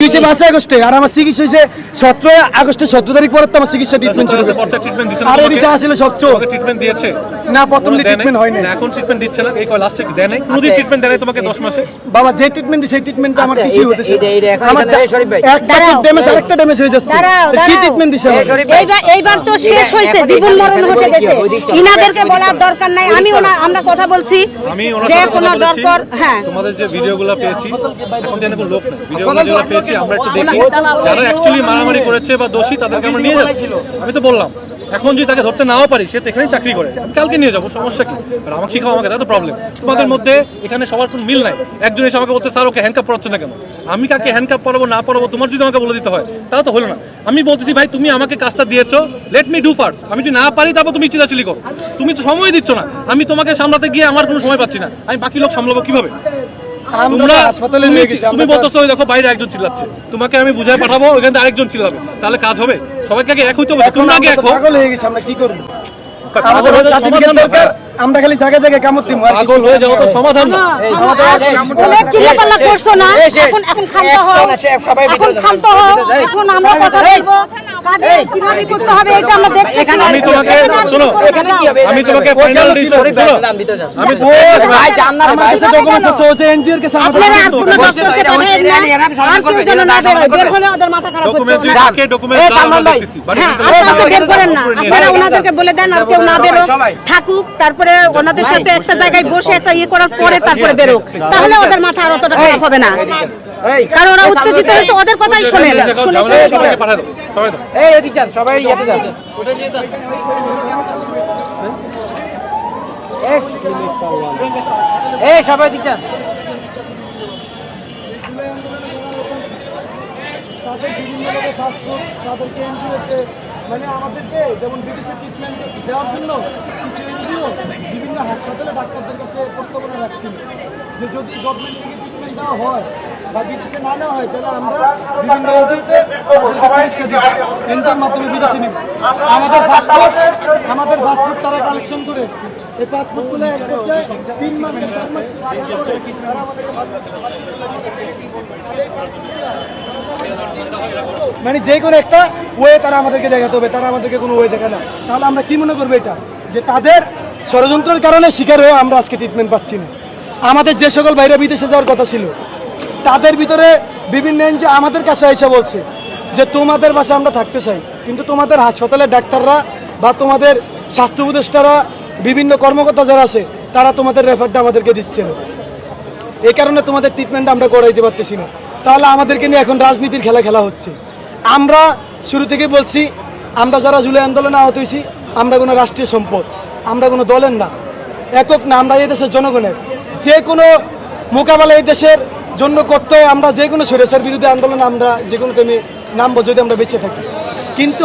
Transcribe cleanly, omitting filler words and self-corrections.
হয়েছে 5 আগস্টে, আর আমার চিকিৎসা হয়েছে 17 আগস্টে, 17 তারিখ পরে তো আমার চিকিৎসা ট্রিটমেন্ট শুরু হয়েছে। আর এদিকে আসলে সবচেয়ে ট্রিটমেন্ট দিয়েছে না, প্রথম ট্রিটমেন্ট হয় না, এখন ট্রিটমেন্ট দিচ্ছে না, এই লাস্টে দেয় নাই কোনোদিন ট্রিটমেন্ট দেয় নাই তোমাকে 10 মাসে। বাবা যে ট্রিটমেন্ট দিছে সেই ট্রিটমেন্টটা আমার কিছু হতেছে, আমার একটা ড্যামেজ আরেকটা ড্যামেজ হয়ে যাচ্ছে। কি ট্রিটমেন্ট দিছে এইবার তো শেষ হয়েছে, জীবন মরণ হতে গেছে, ইনাদেরকে বলার দরকার নাই। আমরা কথা বলছি যে কোনো দরকার। হ্যাঁ, তোমাদের যে ভিডিওগুলো পেয়েছি, এখন যেন কোনো লোক নাই, ভিডিওগুলো যেগুলো পেয়েছি আমরা একটু দেখি, যারা অ্যাকচুয়ালি মারামারি করেছে বা দোষী তাদেরকে আমরা নিয়ে যাচ্ছি। আমি তো বললাম এখন যদি তাকে ধরতে নাও পারি, সে তো এখানেই চাকরি করে, আমি কালকে নিয়ে যাবো, সমস্যা কি? আর আমাকে শিখাও, আমাকে তাই তো প্রবলেম। তোমাদের মধ্যে এখানে সবার কোনো মিল নাই। একজন এসে আমাকে বলছে স্যার ওকে হ্যান্ডকাপ পরাচ্ছে না কেন? আমি কাকে হ্যান্ডকাপ পরাবো না পরাবো তোমার যদি আমাকে বলে দিতে হয় তাহলে তো হলো না। আমি বলতেছি ভাই তুমি আমাকে কাজটা দিয়েছো, লেট মি ডু ফার্স্ট। আমি যদি না পারি তারপর তুমি চিলাচিলি করো, তুমি তো সময় দিচ্ছ না। আমি তোমাকে সামলাতে গিয়ে আমার কোনো সময় পাচ্ছি না, আমি বাকি লোক সামলাবো কিভাবে? তোমরা হাসপাতালে নিয়ে গেছি, তুমি বলতেছো দেখো বাইরে একজন চিল্লাচ্ছে, তোমাকে আমি বুঝায় পাঠাবো, ওইখান থেকে আরেকজন চিল্লাবে, তাহলে কাজ হবে? সবাইকে আগে এক হইতে হবে, তোমরা আগে এক হও। পাগল হয়ে গেছি আমরা, কি করব? আমরা খালি জায়গায় জায়গায় কামড় দিব, পাগল হয়ে যাওয়া তো সমাধান না। অনেক চিল্লাপাল্লা করছো না, এখন ক্ষান্ত হও, এখন ক্ষান্ত হও। এখন আমরা কথা বলবো কাদের কিভাবে করতে হবে এটা আমরা দেখছি। আমি তোমাকে শোনো, আমি তোমাকে ফাইনাল ডিসিশন আমি ভাই জান্নাত ভাই ডকুমেন্টস আছে, ওই এনজিওর কে সামনে আপনারা আর কোনো ডক্টরকে পাঠাবেন না, আর কেউ যেন না বেরোয়, বের হলে ওদের মাথা খারাপ হচ্ছে। ডকুমেন্ট রাখে, ডকুমেন্ট দাও, আমরা দেখতেছি। হ্যাঁ, আর কাউকে বের করেন না, আপনারা ওনাদেরকে বলে দেন আর কেউ না বেরো, থাকুক, তারপরে ওনাদের সাথে একটা জায়গায় বসে একটা ইয়ে করার পরে তারপরে বেরোক, তাহলে ওদের মাথা আর অতটা খারাপ হবে না। কারণ ওরা উত্তেজিত হয়েছে, ওদের কথাই শোনে না। সবাইকে পাঠাও, সবাই দাও। এই এদিক যান, সবাই যেতে যান। এই সবাই এদিক যান। মানে আমাদেরকে যেমন বিদেশে ট্রিটমেন্ট দেওয়ার জন্য কিছু এনজিও বিভিন্ন হাসপাতালে ডাক্তারদের কাছে প্রস্তাবনা রাখছিল যে যদি গভর্নমেন্ট থেকে ট্রিটমেন্ট দেওয়া হয় বা বিদেশে না নেওয়া হয়, তাহলে আমরা বিভিন্ন এনজিওতে এনজিওর মাধ্যমে বিদেশে নিব। আমাদের পাসপোর্ট তারা কালেকশন করে, এই পাসপোর্টগুলো 3 মাস 4 মাস তারা আমাদেরকে মানে যে কোনো একটা ওয়ে তারা আমাদেরকে দেখাতে হবে, তারা আমাদেরকে কোনো ওয়ে দেখে না। তাহলে আমরা কি মনে করবো এটা, যে তাদের ষড়যন্ত্রের কারণে শিকার হয়ে আমরা আজকে ট্রিটমেন্ট পাচ্ছি না। আমাদের যে সকল বাইরে বিদেশে যাওয়ার কথা ছিল, তাদের ভিতরে বিভিন্ন এনজিও আমাদের কাছে এসে বলছে যে তোমাদের বাসায় আমরা থাকতে চাই, কিন্তু তোমাদের হাসপাতালের ডাক্তাররা বা তোমাদের স্বাস্থ্য উপদেষ্টারা বিভিন্ন কর্মকর্তা যারা আছে তারা তোমাদের রেফারটা আমাদেরকে দিচ্ছে না। এই কারণে তোমাদের ট্রিটমেন্ট আমরা করাইতে পারতেছি না। তাহলে আমাদেরকে নিয়ে এখন রাজনীতির খেলা হচ্ছে। আমরা শুরু থেকে বলছি, আমরা যারা জুলাই আন্দোলনে আহত হয়েছি, আমরা কোনো রাষ্ট্রীয় সম্পদ, আমরা কোনো দলের না, একক না, আমরা এই দেশের জনগণের। যে কোনো মোকাবেলা এই দেশের জন্য করতে হয়, আমরা যে কোনো স্বৈরাচার বিরোধী আন্দোলনে আমরা যে কোনো টাইমে নামবো যদি আমরা বেঁচে থাকি। কিন্তু